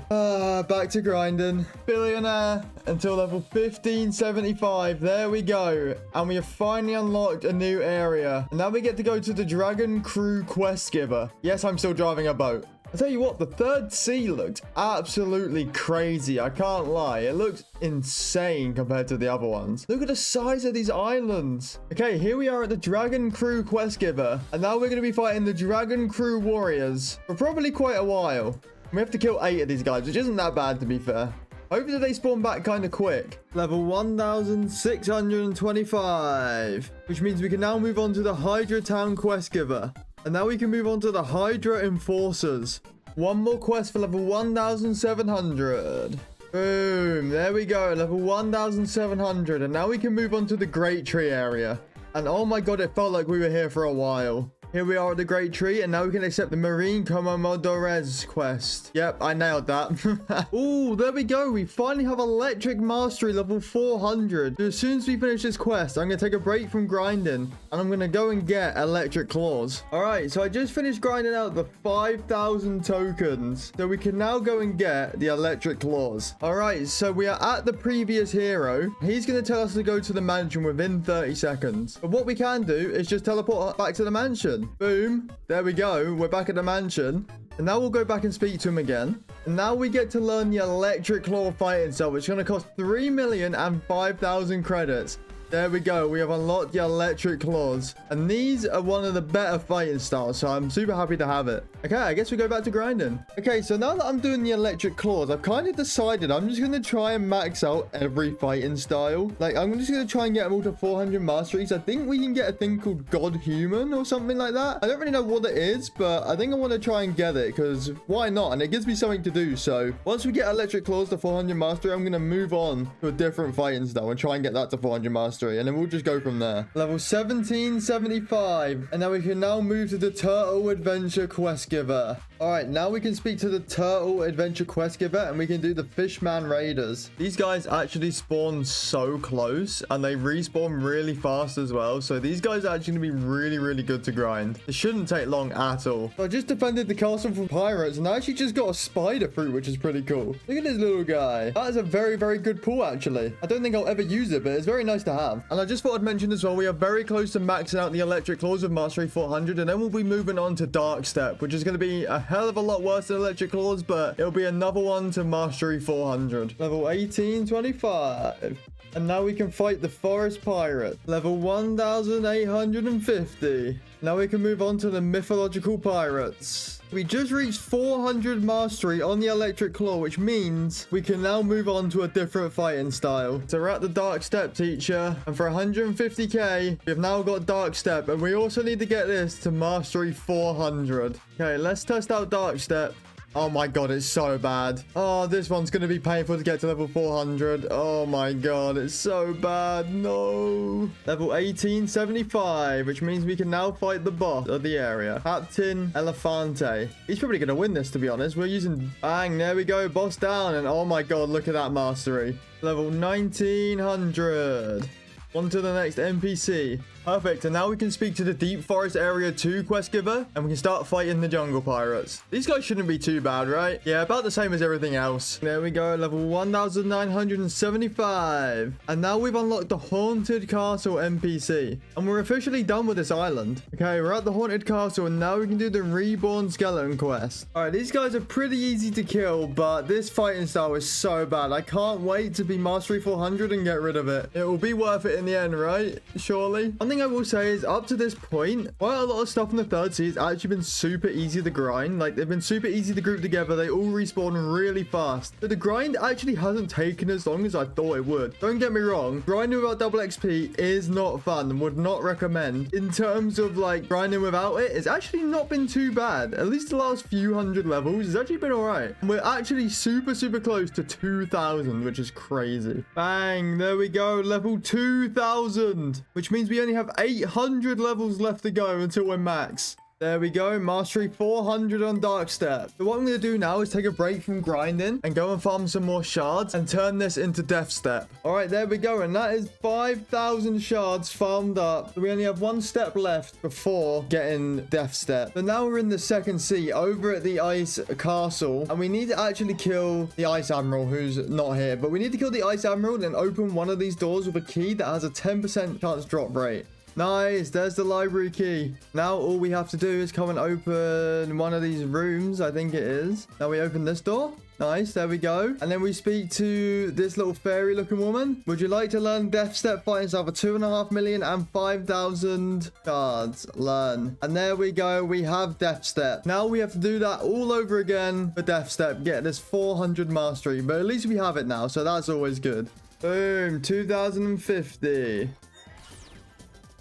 back to grinding. Billionaire until level 1575. There we go. And we have finally unlocked a new area. And now we get to go to the Dragon Crew Quest Giver. Yes, I'm still driving a boat. I tell you what, the 3rd sea looked absolutely crazy. I can't lie. It looks insane compared to the other ones. Look at the size of these islands. Okay, here we are at the Dragon Crew Quest Giver. And now we're going to be fighting the Dragon Crew Warriors for probably quite a while. We have to kill 8 of these guys, which isn't that bad to be fair. Hopefully they spawn back kind of quick. Level 1625. Which means we can now move on to the Hydra Town Quest Giver. And now we can move on to the Hydra Enforcers. One more quest for level 1700. Boom. There we go. Level 1700. And now we can move on to the Great Tree area. And oh my God, it felt like we were here for a while. Here we are at the Great Tree, and now we can accept the Marine Commodores quest. Yep, I nailed that. Ooh, there we go. We finally have Electric Mastery level 400. So as soon as we finish this quest, I'm going to take a break from grinding, and I'm going to go and get Electric Claws. All right, so I just finished grinding out the 5,000 tokens. So we can now go and get the Electric Claws. All right, so we are at the previous hero. He's going to tell us to go to the mansion within 30 seconds. But what we can do is just teleport back to the mansion. Boom. There we go. We're back at the mansion. And now we'll go back and speak to him again. And now we get to learn the Electric Claw fighting style, which is going to cost 3,005,000 credits. There we go. We have unlocked the electric claws. And these are one of the better fighting styles. So I'm super happy to have it. Okay, I guess we go back to grinding. Okay, so now that I'm doing the electric claws, I've kind of decided I'm just going to try and max out every fighting style. Like, I'm just going to try and get them all to 400 masteries. I think we can get a thing called God Human or something like that. I don't really know what it is, but I think I want to try and get it because why not? And it gives me something to do. So once we get electric claws to 400 mastery, I'm going to move on to a different fighting style and try and get that to 400 mastery. And then we'll just go from there. Level 1775. And now we can now move to the Turtle Adventure Quest Giver. All right, now we can speak to the Turtle Adventure Quest Giver and we can do the Fishman Raiders. These guys actually spawn so close and they respawn really fast as well. So these guys are actually going to be really, really good to grind. It shouldn't take long at all. So I just defended the castle from pirates and I actually just got a spider fruit, which is pretty cool. Look at this little guy. That is a very, very good pull, actually. I don't think I'll ever use it, but it's very nice to have. And I just thought I'd mention as well, we are very close to maxing out the electric claws with mastery 400 and then we'll be moving on to dark step, which is going to be a hell of a lot worse than electric claws, but it'll be another one to mastery 400. Level 1825. And now we can fight the forest pirate. Level 1850. Now we can move on to the mythological pirates. We just reached 400 mastery on the electric claw, which means we can now move on to a different fighting style. So we're at the dark step, teacher. And for 150k, we've now got dark step. And we also need to get this to mastery 400. Okay, let's test out dark step. Oh my god, it's so bad. Oh, this one's going to be painful to get to level 400. Oh my god, it's so bad. No. Level 1875, which means we can now fight the boss of the area. Captain Elefante. He's probably going to win this, to be honest. We're using... Bang, there we go. Boss down. And oh my god, look at that mastery. Level 1900. On to the next NPC. Perfect, and now we can speak to the Deep Forest Area 2 quest giver, and we can start fighting the jungle pirates. These guys shouldn't be too bad, right? Yeah, about the same as everything else. There we go, level 1975. And now we've unlocked the Haunted Castle NPC. And we're officially done with this island. Okay, we're at the Haunted Castle, and now we can do the Reborn Skeleton quest. Alright, these guys are pretty easy to kill, but this fighting style is so bad. I can't wait to be Mastery 400 and get rid of it. It will be worth it in the end, right? Surely. One thing I will say is up to this point, quite a lot of stuff in the third sea has actually been super easy to grind. Like, they've been super easy to group together. They all respawn really fast. But the grind actually hasn't taken as long as I thought it would. Don't get me wrong. Grinding without double XP is not fun and would not recommend. In terms of like grinding without it, it's actually not been too bad. At least the last few hundred levels, it's actually been all right. And we're actually super, super close to 2,000, which is crazy. Bang. There we go. Level 2,000, which means we only have 800 levels left to go until we're max. There we go, mastery 400 on dark step. So what I'm going to do now is take a break from grinding and go and farm some more shards and turn this into death step. All right, there we go. And that is 5,000 shards farmed up. So we only have one step left before getting death step. So now we're in the second sea over at the ice castle. And we need to actually kill the ice admiral who's not here. But we need to kill the ice admiral and open one of these doors with a key that has a 10% chance drop rate. Nice, there's the library key. Now all we have to do is come and open one of these rooms, I think it is. Now we open this door. Nice, there we go. And then we speak to this little fairy looking woman. Would you like to learn death step fighting style for 2.5 million and 5,000 cards? Learn. And there we go, we have death step. Now we have to do that all over again for death step. Get this 400 mastery, but at least we have it now, so that's always good. Boom, 2,050.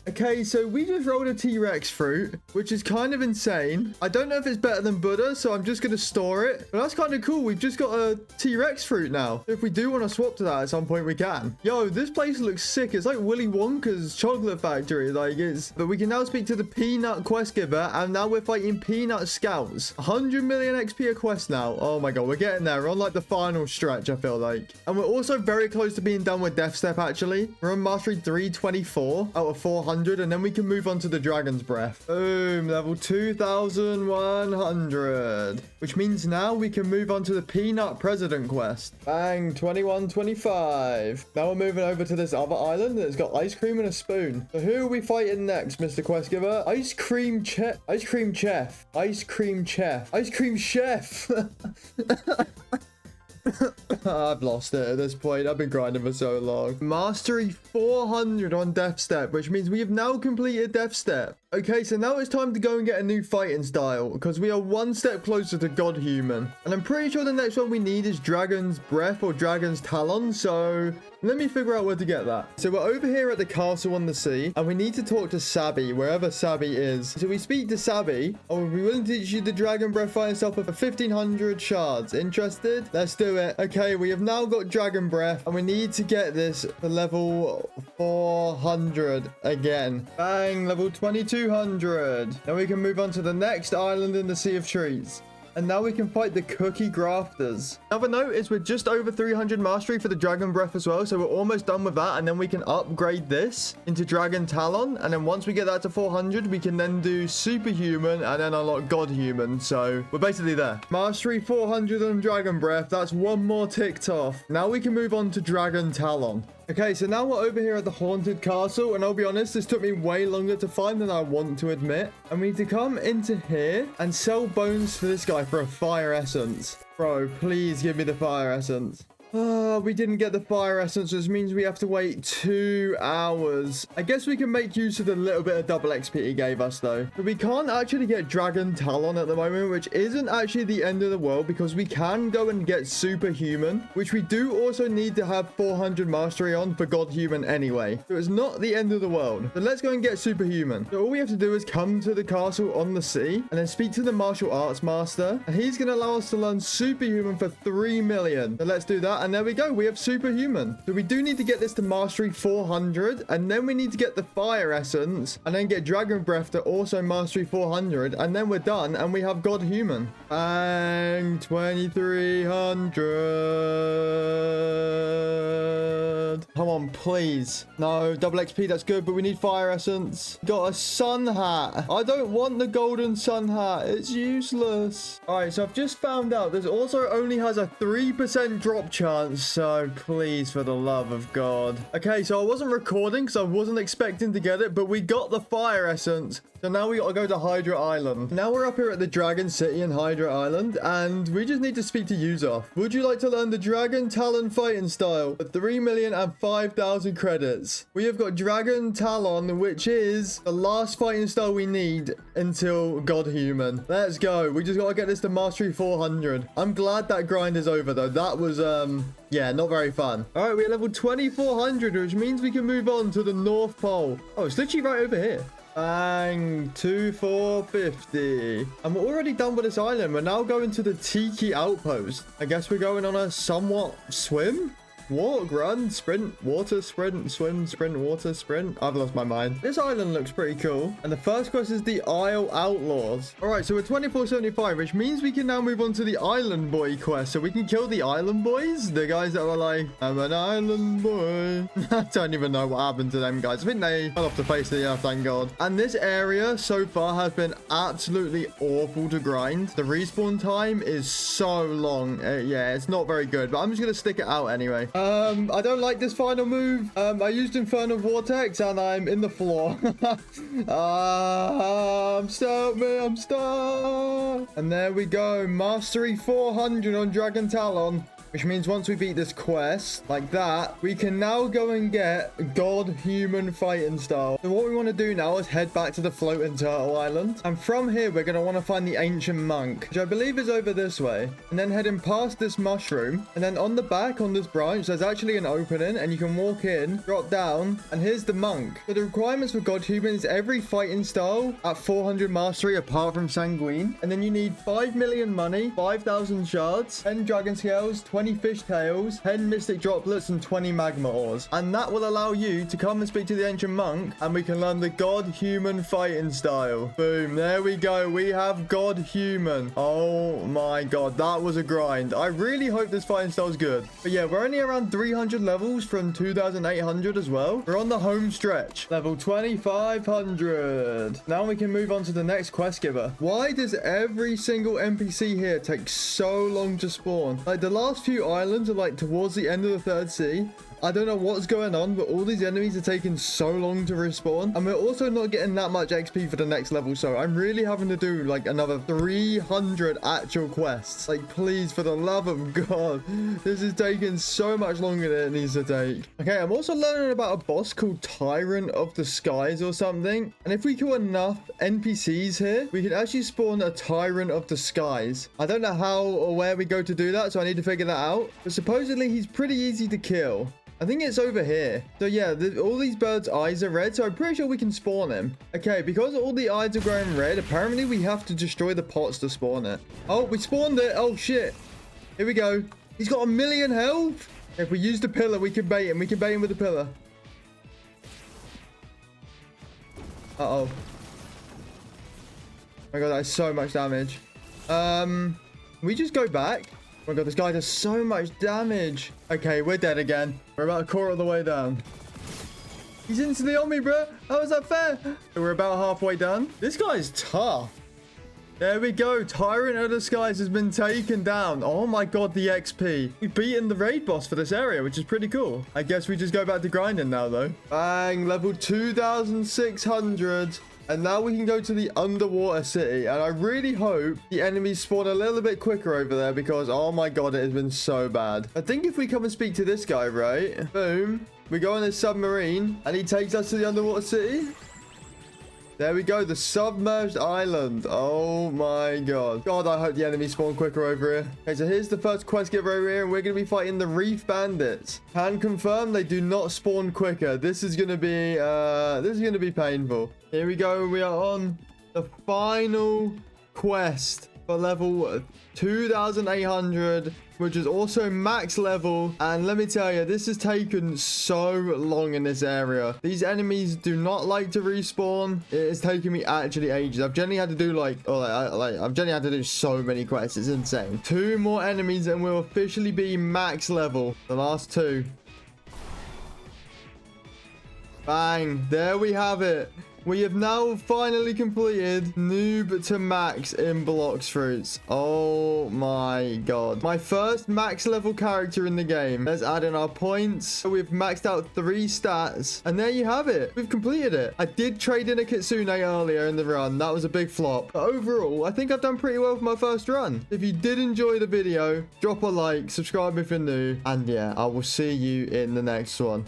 Okay, so we just rolled a T-Rex fruit, which is kind of insane. I don't know if it's better than Buddha, so I'm just going to store it. But that's kind of cool. We've just got a T-Rex fruit now. If we do want to swap to that at some point, we can. Yo, this place looks sick. It's like Willy Wonka's chocolate factory. Like, it's... But we can now speak to the Peanut quest giver, and now we're fighting Peanut Scouts. 100 million XP a quest now. Oh my god, we're getting there. We're on like the final stretch, I feel like. And we're also very close to being done with Death Step, actually. We're on Mastery 324 out of 400. And then we can move on to the Dragon's Breath. Boom, level 2,100. Which means now we can move on to the Peanut President quest. Bang, 2125. Now we're moving over to this other island that's got ice cream and a spoon. So who are we fighting next, Mr. Quest Giver? Ice cream chef. Ice cream chef. Ice cream chef. Ice cream chef. I've lost it at this point. I've been grinding for so long. Mastery 400 on Death Step, which means we have now completed Death Step. Okay, so now it's time to go and get a new fighting style because we are one step closer to God Human. And I'm pretty sure the next one we need is Dragon's Breath or Dragon's Talon. So let me figure out where to get that. So we're over here at the castle on the sea and we need to talk to Saber, wherever Saber is. So we speak to Saber. Oh, we'll be willing to teach you the Dragon Breath fighting style for 1500 shards. Interested? Let's do it. Okay, we have now got Dragon Breath and we need to get this to level 400 again. Bang, level 2200. Now we can move on to the next island in the Sea of Trees. And now we can fight the Cookie Grafters. Another note is we're just over 300 mastery for the Dragon Breath as well. So we're almost done with that. And then we can upgrade this into Dragon Talon. And then once we get that to 400, we can then do Superhuman and then unlock God Human. So we're basically there. Mastery 400 on Dragon Breath. That's one more ticked off. Now we can move on to Dragon Talon. Okay, so now we're over here at the Haunted Castle, and I'll be honest, this took me way longer to find than I want to admit. And we need to come into here and sell bones for this guy for a fire essence. Bro, please give me the fire essence. We didn't get the fire essence, which means we have to wait 2 hours. I guess we can make use of the little bit of double XP he gave us, though. But we can't actually get Dragon Talon at the moment, which isn't actually the end of the world because we can go and get Superhuman, which we do also need to have 400 mastery on for God Human anyway. So it's not the end of the world. So let's go and get Superhuman. So all we have to do is come to the castle on the sea and then speak to the martial arts master. And he's going to allow us to learn Superhuman for 3 million. So let's do that. And there we go. We have Superhuman. So we do need to get this to mastery 400. And then we need to get the fire essence. And then get Dragon Breath to also mastery 400. And then we're done. And we have God Human. Bang. 2300. Come on, please. No, double XP. That's good. But we need fire essence. Got a sun hat. I don't want the golden sun hat. It's useless. All right. So I've just found out this also only has a 3% drop chance. So please, for the love of God. Okay, so I wasn't recording because I wasn't expecting to get it, but we got the fire essence. So now we gotta go to Hydra Island. Now we're up here at the Dragon City in Hydra Island, and we just need to speak to Yuzov. Would you like to learn the Dragon Talon fighting style for 3,005,000 credits? We have got Dragon Talon, which is the last fighting style we need until God Human. Let's go. We just gotta get this to mastery 400. I'm glad that grind is over though. That was yeah, not very fun. All right, we're level 2400, which means we can move on to the North Pole. Oh, it's literally right over here. Bang, 2450. And we're already done with this island. We're now going to the Tiki Outpost. I guess we're going on a somewhat swim? Walk, run, sprint, water, sprint, swim, sprint, water, sprint. I've lost my mind. This island looks pretty cool. And the first quest is the Isle Outlaws. All right, so we're 2475, which means we can now move on to the Island Boy quest. So we can kill the Island Boys. The guys that were like, I'm an island boy. I don't even know what happened to them guys. I think they fell off the face of the earth, thank God. And this area so far has been absolutely awful to grind. The respawn time is so long. Yeah, it's not very good, but I'm just going to stick it out anyway. I don't like this final move. I used Infernal Vortex and I'm in the floor. I'm stuck, man. I'm stuck. And there we go. Mastery 400 on Dragon Talon. Which means once we beat this quest, like that, we can now go and get God Human fighting style. So what we want to do now is head back to the floating turtle island. And from here, we're going to want to find the ancient monk, which I believe is over this way. And then heading past this mushroom. And then on the back, on this branch, there's actually an opening. And you can walk in, drop down, and here's the monk. So the requirements for God Human is every fighting style at 400 mastery apart from Sanguine. And then you need 5 million money, 5,000 shards, 10 dragon scales, 20 fish tails, 10 mystic droplets, and 20 magma ores. And that will allow you to come and speak to the ancient monk, and we can learn the God Human fighting style. Boom, there we go. We have God Human. Oh my God, that was a grind. I really hope this fighting style is good. But yeah, we're only around 300 levels from 2,800 as well. We're on the home stretch. Level 2,500. Now we can move on to the next quest giver. Why does every single NPC here take so long to spawn? Like the last few islands are like towards the end of the third sea, I don't know what's going on, but all these enemies are taking so long to respawn. And we're also not getting that much XP for the next level. So I'm really having to do like another 300 actual quests. Like, please, for the love of God, this is taking so much longer than it needs to take. Okay, I'm also learning about a boss called Tyrant of the Skies or something. And if we kill enough NPCs here, we can actually spawn a Tyrant of the Skies. I don't know how or where we go to do that, so I need to figure that out. But supposedly he's pretty easy to kill. I think it's over here. So yeah, all these birds' eyes are red, so I'm pretty sure we can spawn him. Okay, because all the eyes are growing red, apparently we have to destroy the pots to spawn it. Oh, we spawned it. Oh, shit. Here we go. He's got 1,000,000 health. If we use the pillar, we can bait him. We can bait him with the pillar. Uh-oh. Oh my God, that is so much damage. Can we just go back? Oh my God, this guy does so much damage. Okay, we're dead again. We're about a quarter of the way down. He's instantly on me, bro. How is that fair? We're about halfway done. This guy's tough. There we go. Tyrant of the Skies has been taken down. Oh my God, the XP. We've beaten the raid boss for this area, which is pretty cool. I guess we just go back to grinding now, though. Bang, level 2,600. And now we can go to the underwater city. And I really hope the enemies spawn a little bit quicker over there because, oh my God, it has been so bad. I think if we come and speak to this guy, right? Boom. We go on his submarine and he takes us to the underwater city. There we go. The submerged island. Oh my God. God, I hope the enemies spawn quicker over here. Okay, so here's the first quest giver over here. And we're going to be fighting the reef bandits. Can confirm they do not spawn quicker. This is going to be painful. Here we go. We are on the final quest for level 2,800, which is also max level. And let me tell you, this has taken so long in this area. These enemies do not like to respawn. It is taking me actually ages. I've generally had to do I've generally had to do so many quests. It's insane. 2 more enemies and we'll officially be max level. The last 2. Bang. There we have it. We have now finally completed Noob to Max in Blox Fruits. Oh my God. My first max level character in the game. Let's add in our points. We've maxed out 3 stats. And there you have it. We've completed it. I did trade in a Kitsune earlier in the run. That was a big flop. But overall, I think I've done pretty well for my first run. If you did enjoy the video, drop a like, subscribe if you're new. And yeah, I will see you in the next one.